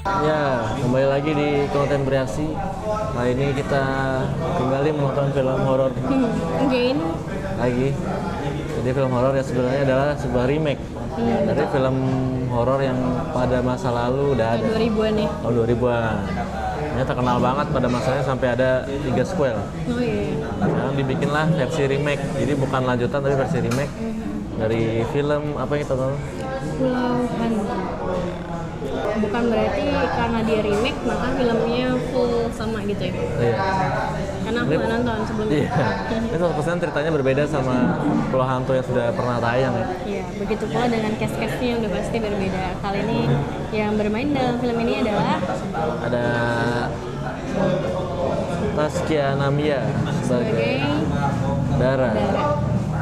Ya, kembali lagi di konten bereaksi. Kali ini kita kembali menonton film horor Again. lagi. Jadi film horor yang sebenarnya adalah sebuah remake dari film horor yang pada masa lalu udah ada. 2000-an nih. Tahun 2000-an. Ini terkenal banget pada masanya sampai ada 3 sequel. Oh iya. Sekarang dibikinlah versi remake. Jadi bukan lanjutan tapi versi remake dari film apa yang kita tahu? Pulau Hantu. Bukan berarti karena dia remake maka filmnya full sama gitu ya. Iya. Karena aku nggak nonton sebelumnya. Iya. Ini 100% ceritanya berbeda sama Pulau Hantu yang sudah pernah tayang ya. Iya, begitu pula dengan cast-castnya udah pasti berbeda. Kali ini yang bermain dalam film ini adalah Ada Taskia Namia sebagai Dara.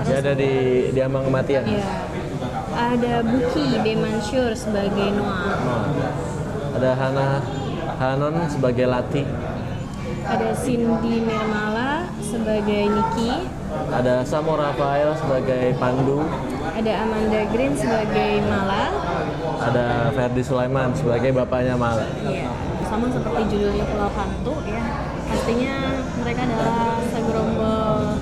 Dia ada di Ambang Kematian. iya. Ada Buki Demansur sebagai Noah. Ada Hanon sebagai Lati. Ada Cindy Nirmala sebagai Niki. Ada Samo Rafael sebagai Pandu. Ada Amanda Green sebagai Mala. Ada Ferdi Sulaiman sebagai bapaknya Mala. Iya, sama seperti judulnya Pulau Hantu ya. Pastinya mereka adalah segerombol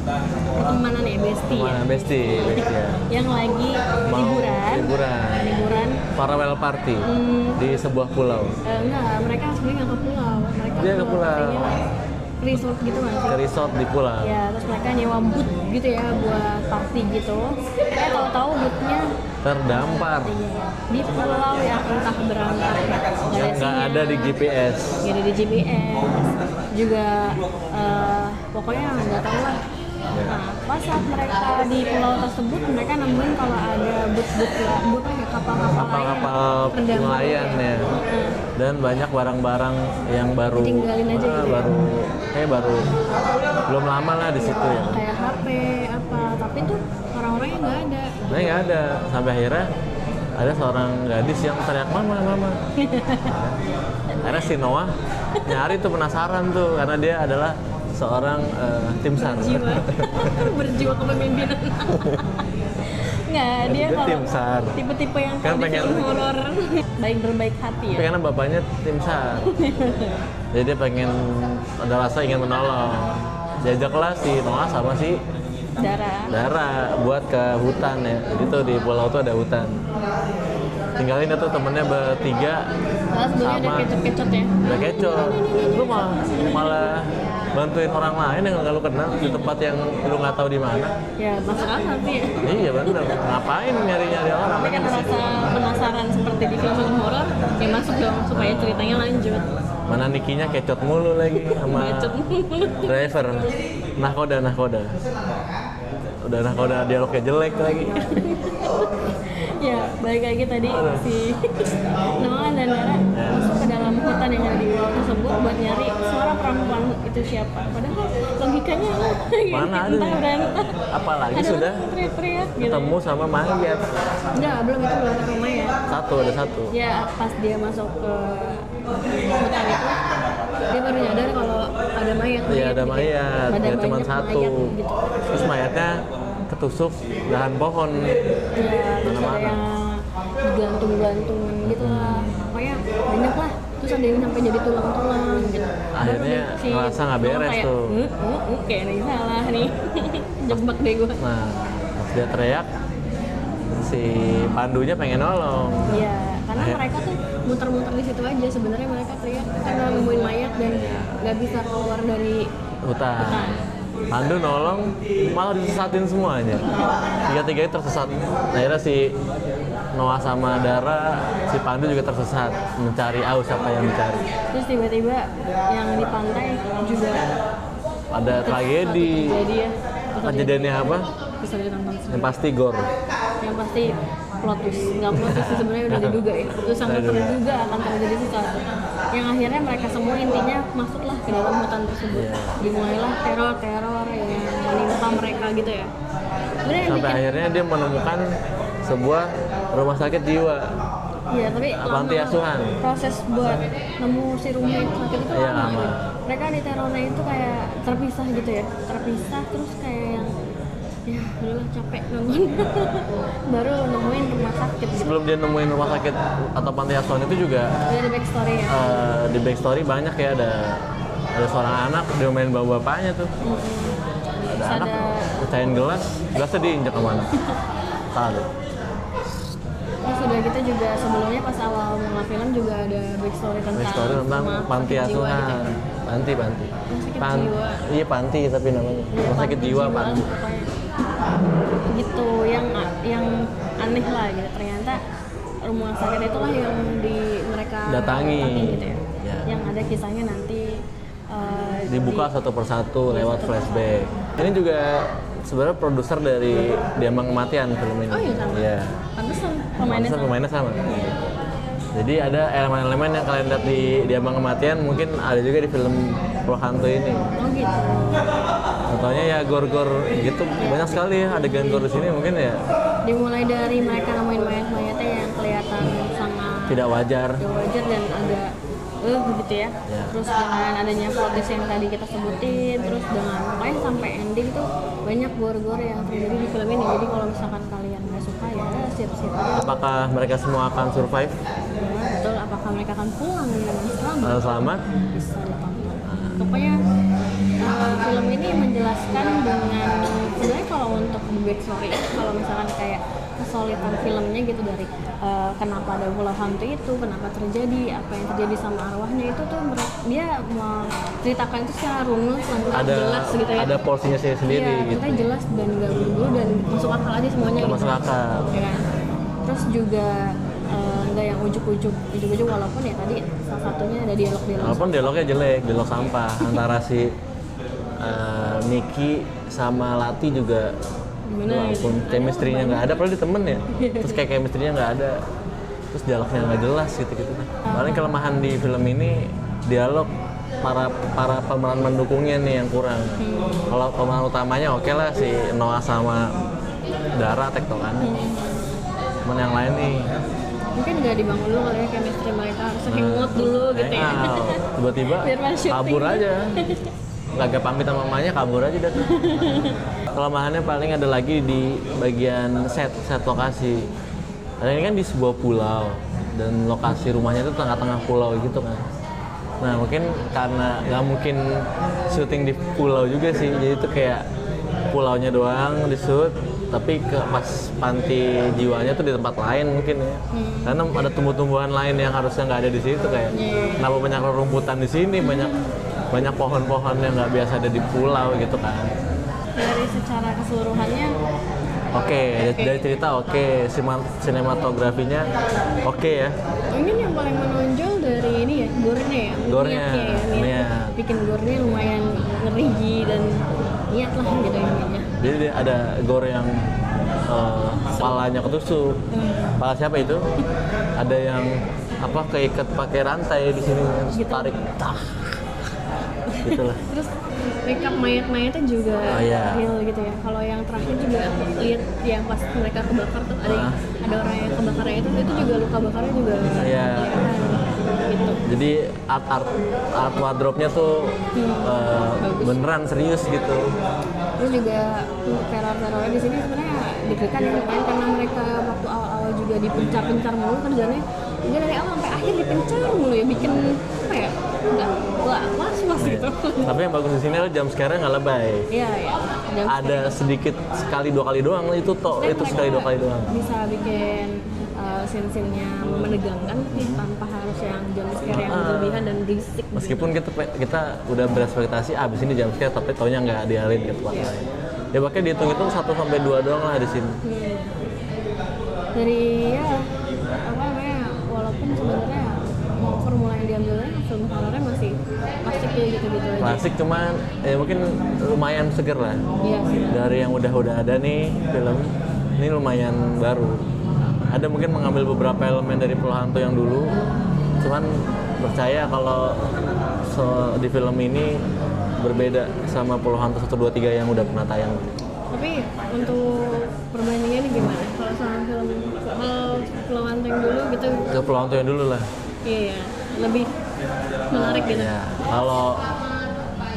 pertemanan ya, bestie ya. Besti ya. Yang lagi Mau liburan. farewell party di sebuah pulau. Enggak, mereka sebenarnya nggak ke pulau. Mereka Dia ke pulau. artinya resort gitu nggak sih? Ke resort di pulau. Ya, terus mereka nyewa boot gitu ya buat party gitu. Tahu-tahu bootnya Terdampar di pulau yang entah berantah yang nggak ada di GPS. Nggak ada di GPS juga, pokoknya nggak tahu lah. Nah, pas saat mereka di pulau tersebut mereka nemuin kalau ada but kapal-kapal nelayan ya. Dan banyak barang-barang yang baru Ditinggalin aja gitu ya? baru belum lama lah di situ ya. kayak HP apa, tapi tuh orang-orangnya nggak ada. Nah, nggak ada sampai akhirnya ada seorang gadis yang teriak mama. Akhirnya si Noah nyari tuh, penasaran tuh karena dia adalah seorang tim SAR. Berjiwa kepemimpinan. Nggak, dia kalau tim SAR. tipe-tipe yang Kan kalau di pengen- film horor berbaik hati ya. Tapi karena bapaknya tim SAR, jadi dia pengen, ada rasa ingin menolong. Diajaklah si Noah sama si Dara buat ke hutan ya. Jadi tuh di pulau tuh ada hutan. Tinggalin tuh temennya bertiga. Nah, sebelumnya ada Sama- kecot-kecot ya. Udah kecoh. Lu malah bantuin orang lain yang nggak lu kenal di tempat yang lu nggak tahu di mana. Ya, masuk akal sih ya. Iya bener. Ngapain nyari-nyari orang? Tapi kan rasa penasaran seperti di film horor, ya masuk dong supaya ceritanya lanjut. Mana Nikinya kecot mulu lagi sama Bacot. driver. Nahkoda. Udah nahkoda dialognya jelek lagi. Ya, balik lagi tadi si Noah dan Dara masuk ke dalam hutan yang ada di pulau tersebut buat nyari suara perempuan itu siapa. Padahal logikanya Mana ada entah nih? berantah. Apalagi Ada sudah orang teriak-teriak gitu. ketemu sama mayat. Enggak, belum ketemu ya. Ada satu. Ya, pas dia masuk ke hutan itu, dia baru nyadar kalau ada mayat. Iya ada gitu. mayat, Ada dia cuma banyak satu. mayat gitu. Terus mayatnya ketusuk dahan pohon. Ya, terus ada Mana-mana. yang digantung-gantungan gitu lah. Pokoknya banyak lah. Terus ada yang sampai jadi tulang-tulang gitu. Akhirnya Baru si ngerasa nggak beres kayak, tuh. Kayak ada yang salah nih. Jebak deh gue. Nah, pas dia teriak, si Pandunya pengen nolong. Iya, karena Akhir- mereka tuh muter-muter di situ aja. Sebenarnya mereka teriak karena nemuin mayat dan nggak bisa keluar dari Hutan. hutan. Pandu nolong, malah disesatin semuanya. Tiga-tiganya tersesat. Nah, akhirnya si Noah sama Dara, si Pandu juga tersesat mencari siapa yang dicari. Terus tiba-tiba yang di pantai juga Ada tragedi. jadi ya. Kejadiannya apa? Bisa ditonton sendiri. Yang pasti gore. Yang pasti plot twist, nggak plot twist sih, sebenarnya udah diduga ya. Itu sangat terduga akan terjadi sesuatu. Yang akhirnya mereka semua intinya masuklah ke dalam hutan tersebut. Dimulailah teror yang menimpa mereka gitu ya. Sebenarnya yang Sampai bikin, akhirnya dia menemukan sebuah rumah sakit jiwa. iya tapi Panti lama asuhan. proses buat nemu si rumah itu sakit itu Iya, lama. lama. Mereka di terornya itu kayak terpisah gitu ya, terpisah terus kayak yang Ya udahlah capek nonton. Baru nemuin rumah sakit. Sebelum dia nemuin rumah sakit atau panti asuhan itu juga Ada backstory ya. di backstory banyak ya, ada seorang anak dia main bapak-bapaknya tuh. Ada anak pecahin gelasnya diinjak kemana? Tahu. Terus udah gitu juga sebelumnya pas awal mula film juga ada backstory tentang panti asuhan. Gitu. Panti. Jiwa. Iya panti tapi namanya. Rumah sakit jiwa panti. Gitu yang aneh lah gitu. Ternyata rumah sakit itulah yang mereka datangi gitu ya. Ya. Yang ada kisahnya nanti dibuka satu persatu lewat flashback. Ini juga sebenarnya produser dari Diambang Kematian film ini. Oh iya sama. Iya. Pantesan Pemainnya sama. Jadi ada elemen-elemen yang kalian lihat di Diambang Kematian mungkin ada juga di film Pulau Hantu ini. Oh gitu. Contohnya ya gor-gor gitu banyak sekali ya adegan gor di sini mungkin ya. Dimulai dari mereka nemuin mayat-mayatnya yang kelihatan sangat Tidak wajar dan agak gitu ya. Terus dengan adanya plot twist yang tadi kita sebutin, terus dengan pokoknya sampai ending tuh banyak gore-gore yang terjadi di film ini. Jadi kalau misalkan kalian nggak suka ya siap-siap aja. Apakah mereka semua akan survive? Ya, betul. Apakah mereka akan pulang dengan Selamat? Bisa ditonton. Pokoknya film ini menjelaskan dengan sebenarnya kalau untuk backstory kalau misalkan kayak kesulitan filmnya gitu dari kenapa ada pulau hantu itu, kenapa terjadi, apa yang terjadi sama arwahnya itu tuh dia mau ceritakan itu secara runut, jelas gitu ya. Ada porsinya sendiri iya, gitu. Kita jelas dan gak buru dan masuk akal aja semuanya. Masuk akal. Ya kan? Terus juga nggak yang ujuk-ujuk walaupun ya tadi salah satunya ada dialog. Walaupun dialognya jelek, dialog sampah antara si Miki sama Lati juga. Walaupun chemistry-nya nggak ada, padahal di temen ya. Terus kayak chemistry-nya nggak ada. Terus dialognya nggak jelas gitu-gitu. Paling kelemahan di film ini dialog para pemeran mendukungnya nih yang kurang. Kalau pemeran utamanya oke lah si Noah sama Dara tektokan. Cuman yang lain nih mungkin nggak dibangun dulu kali ya chemistry mereka, harus hangout dulu gitu ya. Tiba-tiba kabur aja. Gak pamit sama mamanya, kabur aja dah tuh. Kelemahannya paling ada lagi di bagian set lokasi. Karena ini kan di sebuah pulau dan lokasi rumahnya itu tengah-tengah pulau gitu kan. Nah mungkin karena nggak mungkin syuting di pulau juga sih, jadi itu kayak pulaunya doang di shoot, tapi pas panti jiwanya tuh di tempat lain mungkin ya. Karena ada tumbuh-tumbuhan lain yang harusnya nggak ada di situ kayak. Kenapa banyak rumputan di sini, banyak pohon-pohon yang nggak biasa ada di pulau gitu kan. Dari secara keseluruhannya Oke. Dari cerita sinematografinya oke ya. Mungkin yang paling menonjol dari ini ya, gore-nya ya. Niat. Bikin gore-nya lumayan ngeri dan niat lah gitu intinya. Jadi ada gore yang kepalanya ketusuk. Kepala siapa itu? Ada yang keikat pakai rantai di sini gitu. Tarik. Gitulah. Terus makeup mayat-mayatnya juga real gitu ya. Kalau yang terakhir juga lihat yang pas mereka kebakar tuh ada orang yang kebakarnya itu juga luka bakarnya juga kelihatan gitu. Jadi art wardrobe-nya tuh beneran serius gitu. Terus juga untuk teror-terornya di sini sebenarnya deg-degan ya lumayan karena mereka waktu awal-awal juga dipencar-pencar mulu kerjanya. Dia dari awal sampai akhir dipencar mulu ya, bikin apa ya? Enggak was gitu. Tapi yang bagus di sini adalah jam sekarang nggak lebay. Iya. Ada sedikit sekali dua kali doang itu sekali dua kali doang. Bisa bikin scene-scene-nya menegangkan tanpa harus yang jam scare yang berlebihan dan berisik. Meskipun kita udah berekspektasi abis ini jam scare tapi taunya nggak dialin ke tempat lain. Ya pakai dihitung-hitung 1 sampai 2 doang lah di sini. Dari walaupun sebenarnya formula yang diambilnya film horornya masih klasik ya gitu-gitu aja. Klasik cuman ya mungkin lumayan seger lah. Iya sih. Dari yang udah ada nih film ini lumayan baru. Ada mungkin mengambil beberapa elemen dari Pulau Hantu yang dulu. Cuman percaya kalau di film ini berbeda sama Pulau Hantu 1, 2, 3 yang udah pernah tayang. Tapi untuk perbandingannya gimana? Kalau sama film Pulau Hantu yang dulu gitu? Ke Pulau Hantu yang dulu lah. Iya, lebih menarik gitu. Ya, kalau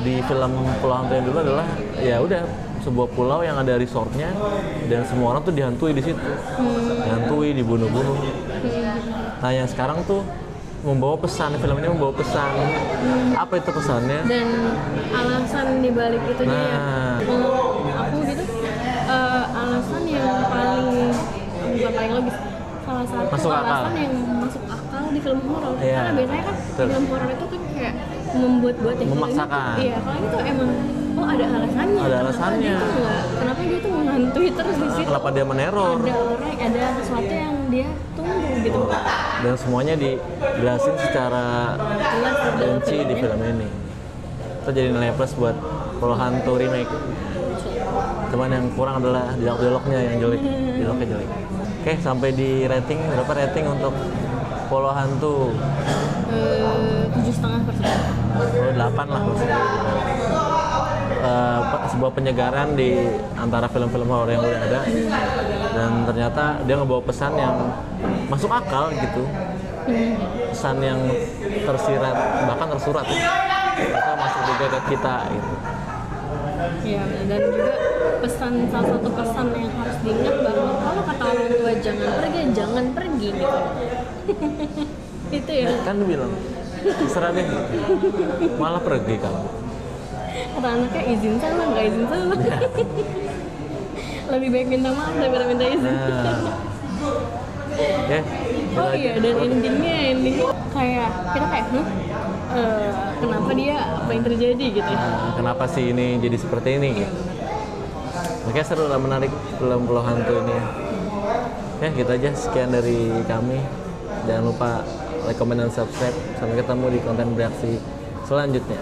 di film Pulau Hantu yang dulu adalah ya udah sebuah pulau yang ada resortnya dan semua orang tuh dihantui di situ, dihantui, dibunuh-bunuh. Nah yang sekarang tuh membawa pesan, film ini membawa pesan. Apa itu pesannya? Dan alasan dibalik itu aku gitu, alasan yang bukan paling logis, salah satu masuk alasan akal. yang masuk akal di film horor. Iya. Karena biasanya kan Betul. film horor itu kan kayak membuat-buat ya. Memaksakan. Iya, kalau itu emang ada alasannya. Ada alasannya. Kenapa dia tuh menghantui terus di situ? Kenapa dia meneror? Ada sesuatu yang dia tunggu gitu. Dan semuanya dijelasin secara Jelas rinci di film ini. Itu jadi nilai plus buat Pulau Hantu remake. Cuman yang kurang adalah dialog-dialognya yang jelek, dialognya jelek. Oke, sampai di rating, berapa rating untuk Pulau Hantu? 7,5%. 8 lah. Sebuah penyegaran di antara film-film horor yang udah ada, dan ternyata dia ngebawa pesan yang masuk akal gitu, pesan yang tersirat bahkan tersurat, ternyata masuk juga ke kita gitu. Iya, dan juga salah satu pesan yang harus diingat bahwa kalau kata orang tua jangan pergi gitu. Itu ya. Kan dia bilang terserah deh, malah pergi kamu. Kata anaknya izin sama nggak izin sama. Lebih baik minta maaf daripada minta izin. Oh iya, dan endingnya kayak kita kayak kenapa dia, apa yang terjadi gitu ya. Kenapa sih ini jadi seperti ini gitu. Oke, seru lah, menarik film Pulau Hantu ini ya. Ya gitu aja, sekian dari kami. Jangan lupa like, comment, dan subscribe. Sampai ketemu di konten bereaksi selanjutnya.